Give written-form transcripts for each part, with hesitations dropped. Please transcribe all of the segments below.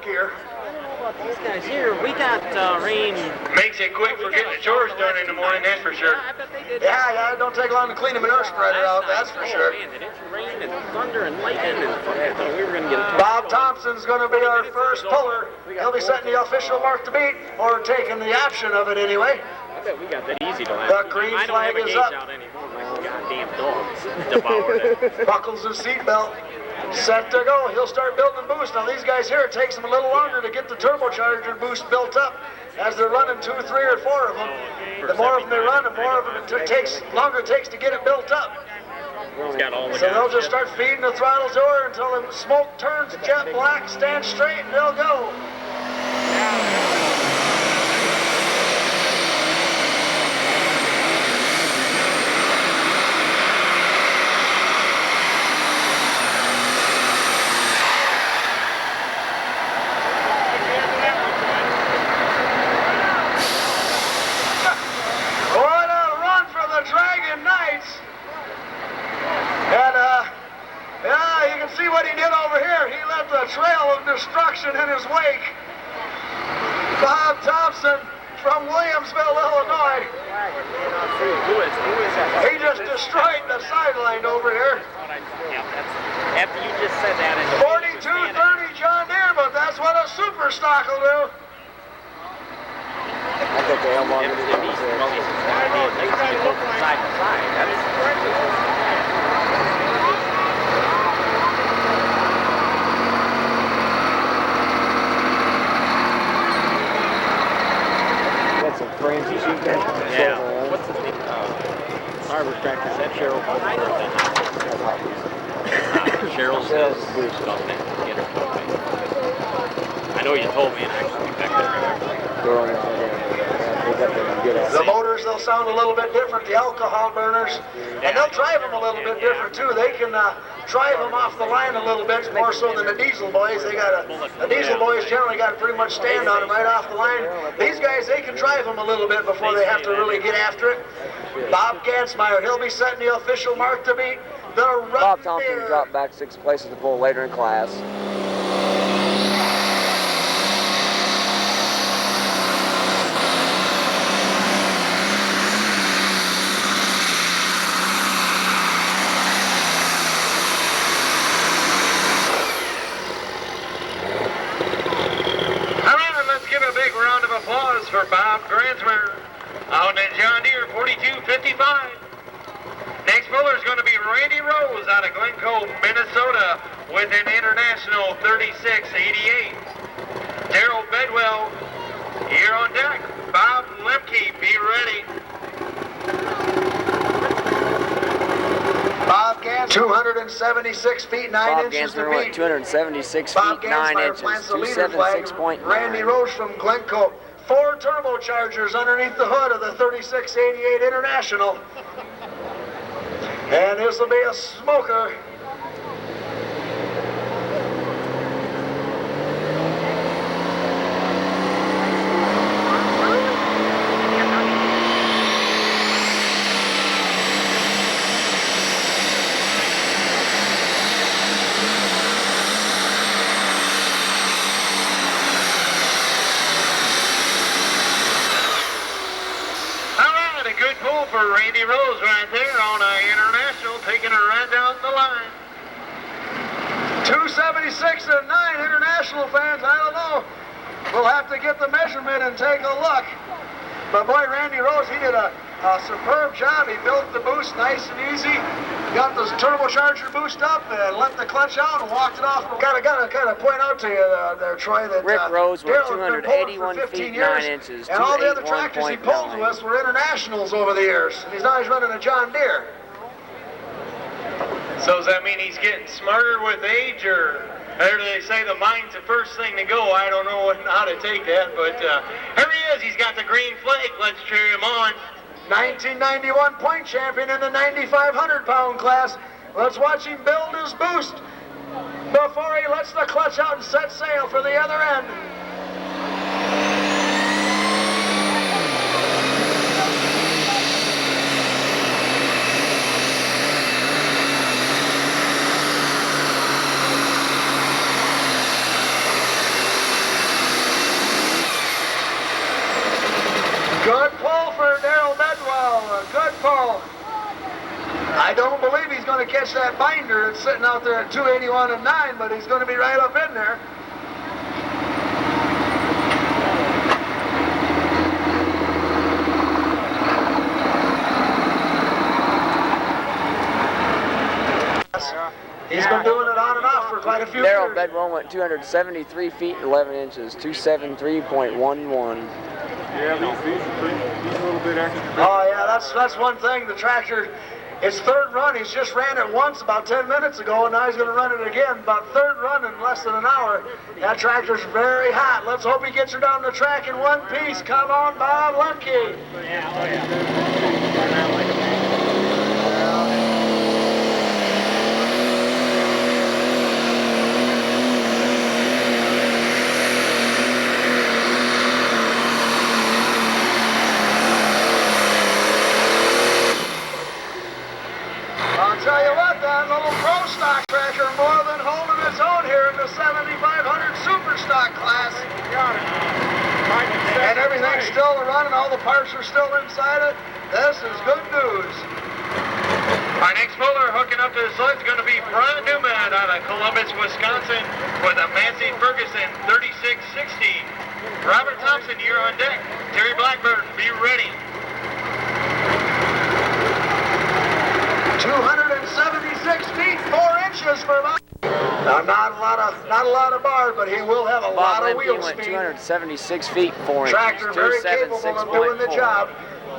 gear. These guys here, we got rain. Makes it quick for getting the chores done in the morning, that's for sure. I bet they did. Yeah, it don't take long to clean a manure spreader out, that's for sure. Man, did it rain and thunder and lightning and I thought we were going to get a Bob Thompson's going to be our first puller. He'll be setting the official mark to beat, or taking the option of it anyway. I bet we got that easy to last. The green flag is up. Out anymore. My goddamn dogs devoured it. Buckles his seatbelt. Set to go. He'll start building boost. Now these guys here, it takes them a little longer to get the turbocharger boost built up as they're running 2, 3, or 4 of them. The more of them they run, the more of them it takes longer it takes to get it built up. So they'll just start feeding the throttle to her until the smoke turns jet black, stand straight, and they'll go. Destruction in his wake. Bob Thompson from Williamsville, Illinois. He just destroyed the sideline over here. After you just said that, 42-30 John Deere, but that's what a super stock will do. I think they have one. Side to side. Yeah. What's his name? Harvard tractor said Cheryl. Cheryl says I know you told me, and I actually back there. The motors, they'll sound a little bit different, the alcohol burners, and they'll drive them a little bit different too. They can drive them off the line a little bit more so than the diesel boys. They got the diesel boys generally got to pretty much stand on them right off the line. These guys, they can drive them a little bit before they have to really get after it. Bob Gansmeyer, he'll be setting the official mark to beat the Bob Thompson dropped back 6 places to pull later in class. Applause for Bob Gansmeyer out in John Deere 4255. Next puller is going to be Randy Rose out of Glencoe, Minnesota with an International 3688. Daryl Bedwell here on deck. Bob Lemke, be ready. Bob Gansmeyer, 276 feet 9 inches to beat. 276 Bob feet 9 Gansmeyer inches. plants the leader flag. 276.9. Randy Rose from Glencoe. 4 turbochargers underneath the hood of the 3688 International. And this will be a smoker. For Randy Rose right there on an International, taking her right down the line. 276 and 9 International fans, I don't know. We'll have to get the measurement and take a look. But boy, Randy Rose, he did a superb job. He built the boost nice and easy. Got the turbocharger boost up and let the clutch out and walked it off. Gotta kind of point out to you there, Troy, that Rick Rose with Daryl's been pulling for 281 15 feet years, 9 inches. and all the other tractors he pulled with were Internationals over the years. And now he's running a John Deere. So does that mean he's getting smarter with age, or do they say the mind's the first thing to go? I don't know how to take that, but here he is. He's got the green flag. Let's cheer him on. 1991 point champion in the 9,500-pound class. Let's watch him build his boost before he lets the clutch out and set sail for the other end. fall. I don't believe he's going to catch that binder. It's sitting out there at 281 and 9, but he's going to be right up in there. He's been doing it on and off for quite a few Daryl years. Bedwell went 273 feet 11 inches, 273.11. Yeah, these a little bit extra. Oh yeah, that's one thing. The tractor, his third run, he's just ran it once about 10 minutes ago, and now he's going to run it again. About third run in less than an hour. That tractor's very hot. Let's hope he gets her down the track in one piece. Come on, Bob Lemke. I'll tell you what, that little Pro Stock tractor more than holding its own here in the 7500 Super Stock class. And everything's still running, all the parts are still inside it. This is good news. Our next puller hooking up to the sled is going to be Brian Newman out of Columbus, Wisconsin with a Massey Ferguson 3660. Robert Thompson, you're on deck. Terry Blackburn, be ready. 276 feet 4 inches for Bob. Now, not a lot of bar, but he will have a lot Bob of wheel Lemke went speed. 276 feet 4 inches, Tractor very capable of doing the 276.4. job.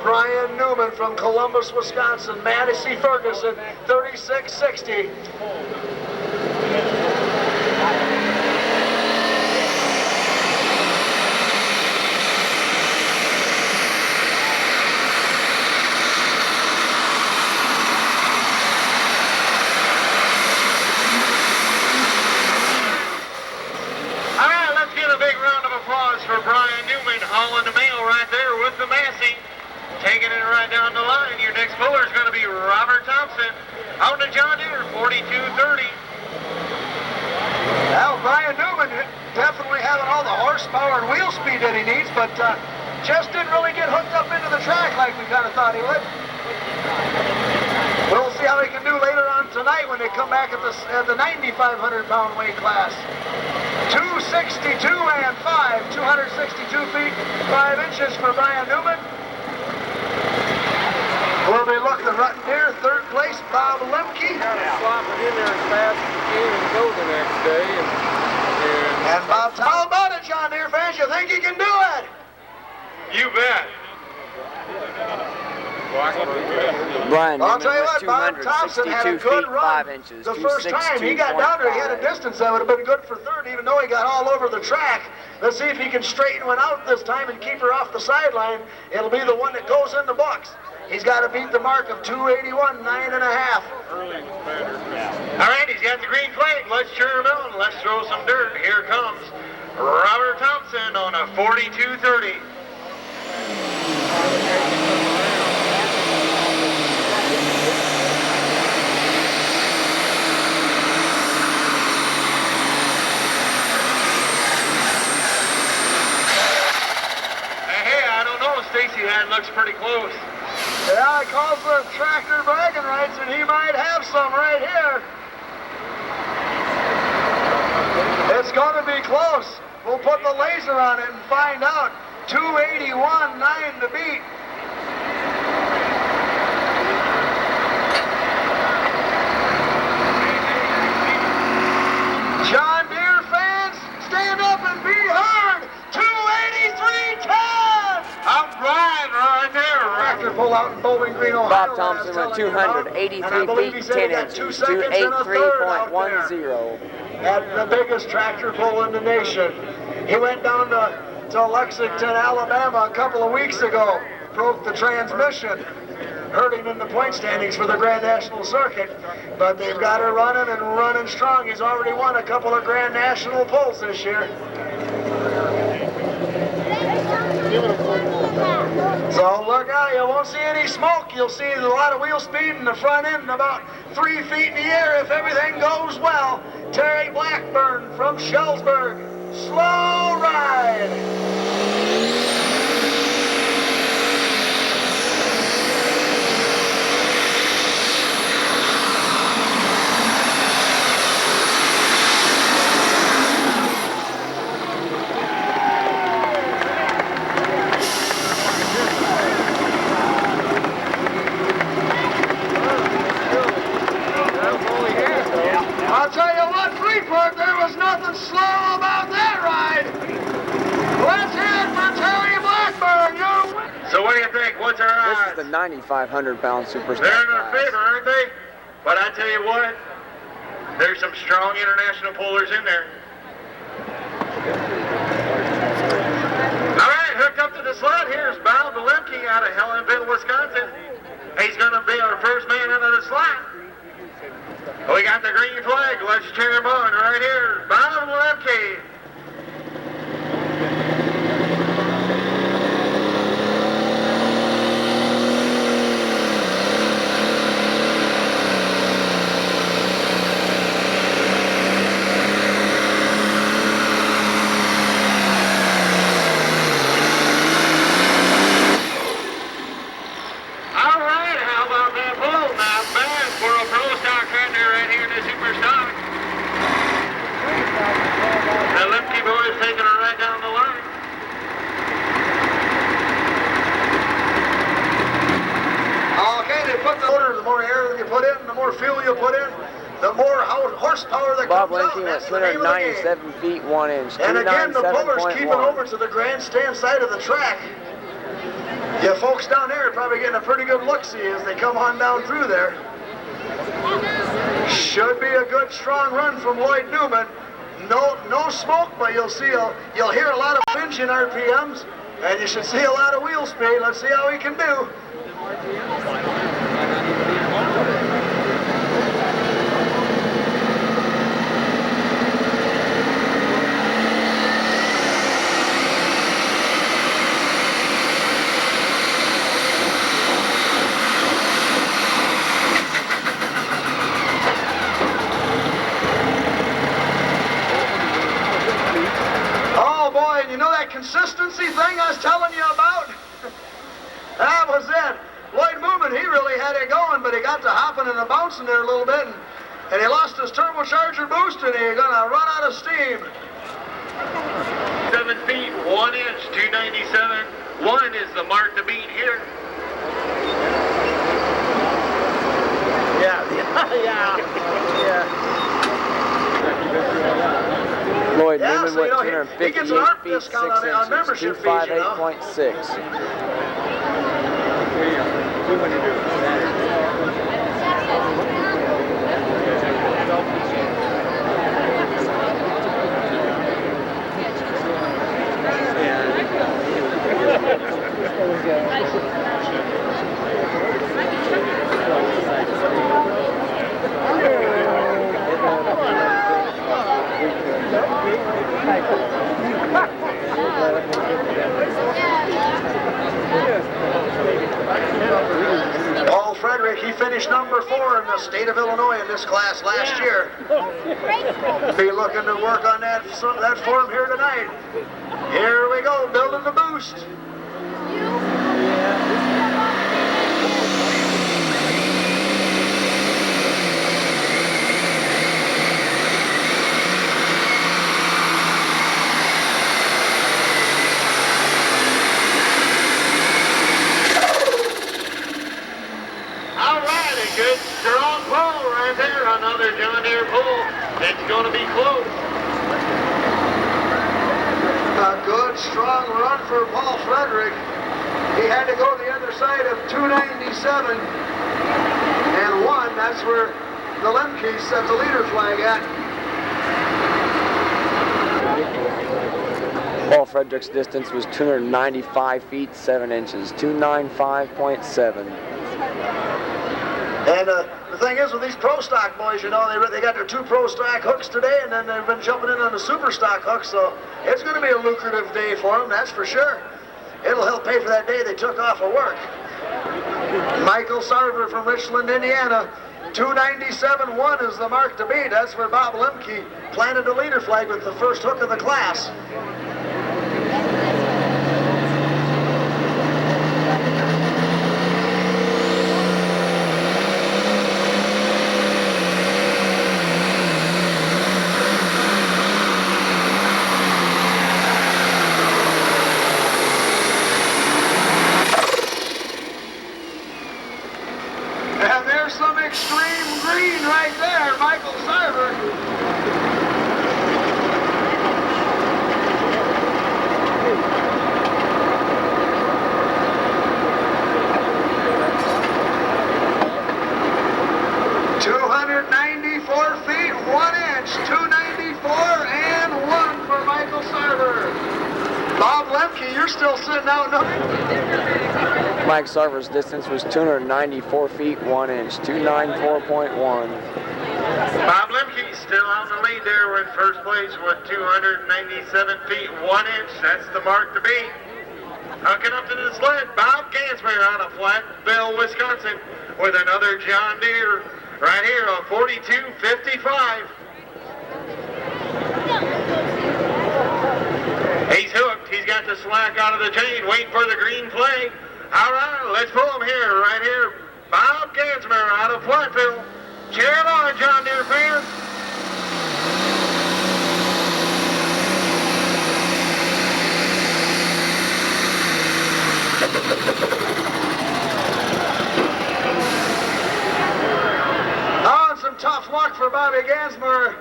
Brian Newman from Columbus, Wisconsin. Massey Ferguson 3660. All right, let's give a big round of applause for Brian Newman hauling the mail right there with the Massey. Taking it right down the line. Your next puller is going to be Robert Thompson out in the John Deere 4230. Well, Brian Newman definitely having all the horsepower and wheel speed that he needs, but just didn't really get hooked up into the track like we kind of thought he would. We'll see how he can do later on tonight when they come back at the 9,500 pound weight class. 262 and 5, 262 feet 5 inches for Brian Newman. We'll be looking right near third place, Bob Lemke. Kind of slop it in there as fast as you can and go the next day. And Bob, how about it, John Deere fans? You think you can do it? You bet. Brian I'll Newman tell you went what, Bob Thompson had a 262 good feet run 5 inches, the first time. He got down there, he had a 262.5. distance that would have been good for third, even though he got all over the track. Let's see if he can straighten one out this time and keep her off the sideline. It'll be the one that goes in the books. He's got to beat the mark of 281, 9.5. All right, he's got the green flag. Let's cheer him out. Let's throw some dirt. Here comes Robert Thompson on a 4230. Hey, I don't know. Stacy, that looks pretty close. Yeah, he calls the tractor bragging rights, and he might have some right here. It's going to be close. We'll put the laser on it and find out. 281, 9 to beat. John Deere fans, stand up and be heard. 283, 10. I'm Brian right there. Tractor pull out in Bowling Green, Ohio. Bob Thompson went 283 feet 10 inches, 283.10. That's the biggest tractor pull in the nation. He went down to Lexington, Alabama a couple of weeks ago. Broke the transmission. Hurt him in the point standings for the Grand National Circuit. But they've got her running and running strong. He's already won a couple of Grand National pulls this year. So look out, you won't see any smoke. You'll see a lot of wheel speed in the front end and about 3 feet in the air if everything goes well. Terry Blackburn from Schellsburg. Slow ride. 9,500-pound superstar They're in our class. favor, aren't they? But I tell you what, there's some strong international pullers in there. All right, hooked up to the sled. Here's Bob Lemke out of Helenville, Wisconsin. He's going to be our first man into the slot. We got the green flag. Let's cheer him on right here. Bob Lemke. Bob Lemke went 297 feet 1 inch. And again, the pullers keep it over to the grandstand side of the track. You folks down there are probably getting a pretty good look-see as they come on down through there. Should be a good, strong run from Lloyd Newman. No smoke, but you'll hear a lot of engine RPMs, and you should see a lot of wheel speed. Let's see how he can do. Consistency thing I was telling you about? That was it. Lloyd Newman, he really had it going, but he got to hopping and bouncing there a little bit, and he lost his turbocharger boost, and he's gonna run out of steam. 7 feet 1 inch, 297. 1 is the mark to beat here. Yeah. Lloyd Yeah, Newman so, went he 258 gets an ARP feet 6 discount on inches, membership fees, 258.6. Paul Frederick, he finished number 4 in the state of Illinois in this class last year. Be looking to work on that form here tonight. Here we go, building the boost. Good strong pull right there, another John Deere pull. It's going to be close. A good strong run for Paul Frederick. He had to go the other side of 297 and 1. That's where the Lemke set the leader flag at. Paul Frederick's distance was 295 feet 7 inches, 295.7. And the thing is with these pro stock boys, you know, they got their 2 pro stock hooks today, and then they've been jumping in on the super stock hooks, so it's going to be a lucrative day for them, that's for sure. It'll help pay for that day they took off of work. Michael Sarver from Richland, Indiana, 297.1 is the mark to beat. That's where Bob Lemke planted the leader flag with the first hook of the class. And there's some extreme green right there, Michael Sarver. inch, 294 and 1 for Michael Sarver. Bob Lemke, you're still sitting out. Mike Sarver's distance was 294 feet 1 inch, 294.1. Bob Lemke still out in the lead there with first place with 297 feet 1 inch. That's the mark to beat. Hooking up to the sled, Bob Gansmer out of Flatville, Wisconsin, with another John Deere right here on 42.55. He's hooked. He's got the slack out of the chain, waiting for the green flag. All right, let's pull him here, right here. Bob Gansmer out of Flatville. Cheer it on, John Deere fans. Oh, and some tough luck for Bobby Gansmer.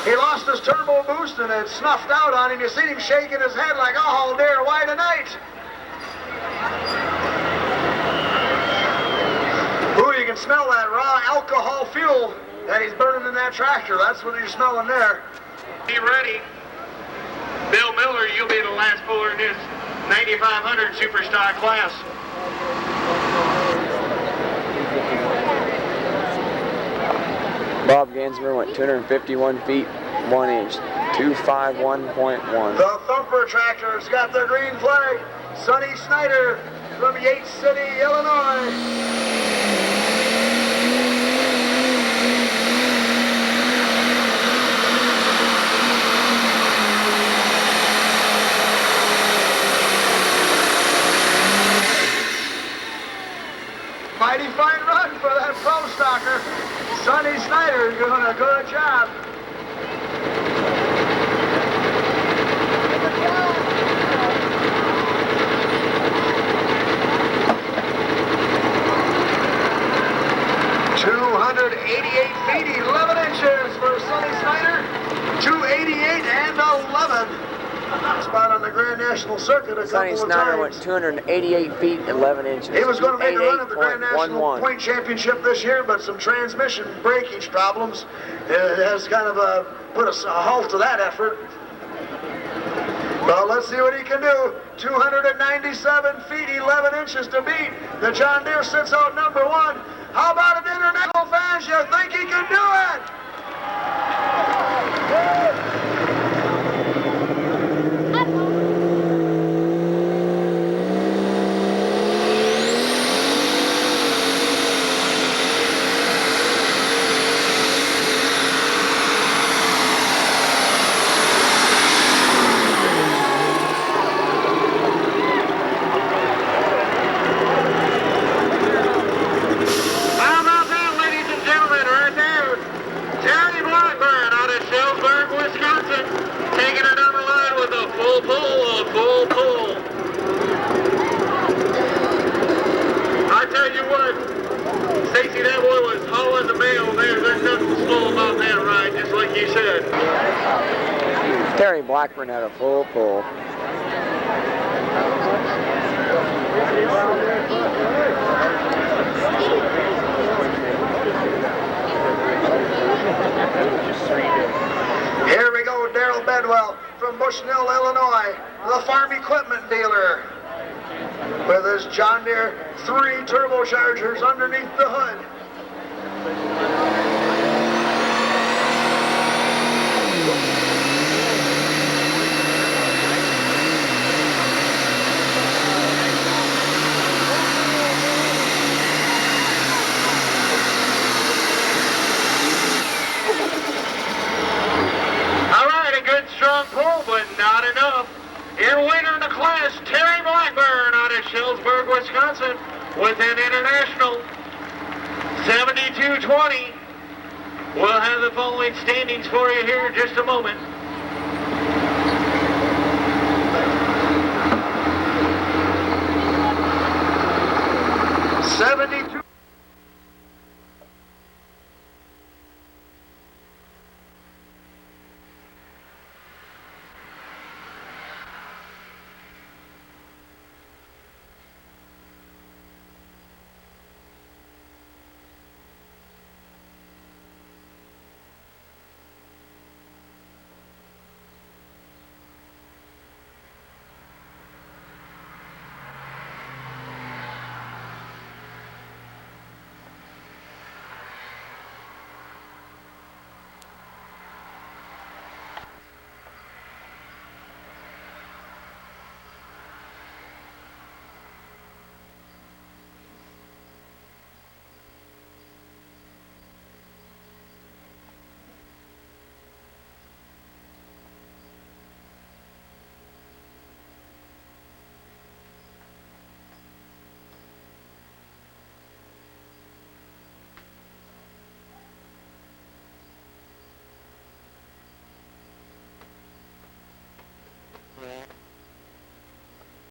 He lost his turbo boost and it snuffed out on him. You seen him shaking his head like, oh dear, why tonight? Ooh, you can smell that raw alcohol fuel that he's burning in that tractor. That's what you're smelling there. Be ready. Bill Miller, you'll be the last puller in this 9,500 Superstock class. Bob Gansmer went 251 feet 1 inch, 251.1. The Thumper tractor's got the green flag. Sonny Snyder from Yates City, Illinois. Mighty fine run for that pro stocker. Sonny Snyder is doing a good job. .288 feet, 11 inches for Sonny Snyder. 288 and 11. Spot on the Grand National Circuit a Sonny couple of Snyder times. went 288 feet 11 inches. He was going to make a run at the Grand National 288.11. Point Championship this year, but some transmission breakage problems has kind of put a halt to that effort. Well, let's see what he can do. 297 feet, 11 inches to beat. The John Deere sits out number 1. How about it, international fans? You think he can do it? Blackburn had a full pull. Here we go, Darrell Bedwell from Bushnell, Illinois, the farm equipment dealer, with his John Deere 3 turbochargers underneath the hood. Strong pull, but not enough. Your winner in the class, Terry Blackburn out of Shellsburg, Wisconsin, with an international 72-20. We'll have the following standings for you here in just a moment.